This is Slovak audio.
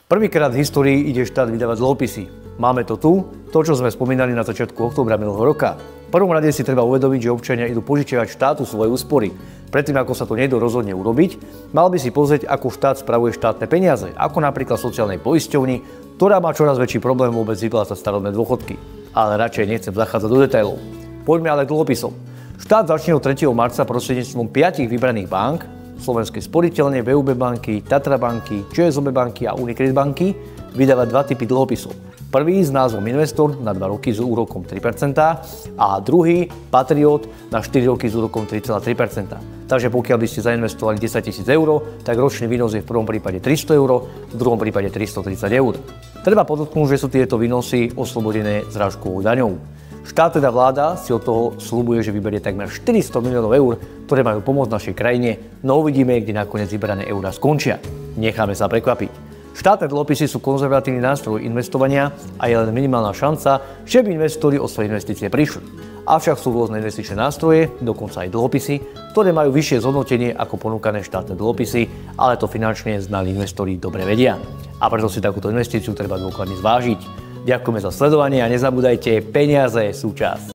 Prvýkrát v histórii ide štát vydávať dlhopisy. Máme to tu, to, čo sme spomínali na začiatku októbra minulého roka. V prvom rade si treba uvedomiť, že občania idú požičiavať štátu svoje úspory. Predtým, ako sa to niekto rozhodne urobiť, mal by si pozrieť, ako štát spravuje štátne peniaze, ako napríklad sociálnej poisťovni, ktorá má čoraz väčší problém vôbec vyplácať starobné dôchodky. Ale radšej nechcem zachádzať do detailov. Poďme ale k dlhopisom. Štát začne od 3. marca prostredníctvom 5 vybraných bank, Slovenskej sporiteľne, VUB banky, Tatra banky, ČSOB banky a Unicredit banky, vydávať dva typy dlhopisov. Prvý s názvom Investor na 2 roky s úrokom 3% a druhý Patriot na 4 roky s úrokom 3,3%. Takže pokiaľ by ste zainvestovali 10 000 eur, tak ročný výnos je v prvom prípade 300 eur, v druhom prípade 330 eur. Treba podotknúť, že sú tieto výnosy oslobodené zrážkovou daňou. Štát, teda vláda, si od toho sľubuje, že vyberie takmer 400 miliónov eur, ktoré majú pomôcť našej krajine, no uvidíme, kde nakoniec vybrané eurá skončia. Necháme sa prekvapiť. Štátne dlhopisy sú konzervatívny nástroj investovania a je len minimálna šanca, že by investori o svoje investície prišli. Avšak sú rôzne investičné nástroje, dokonca aj dlhopisy, ktoré majú vyššie zhodnotenie ako ponúkané štátne dlhopisy, ale to finančne znali investori dobre vedia. A preto si takúto investíciu treba dôkladne zvážiť. Ďakujeme za sledovanie a nezabúdajte, peniaze sú čas.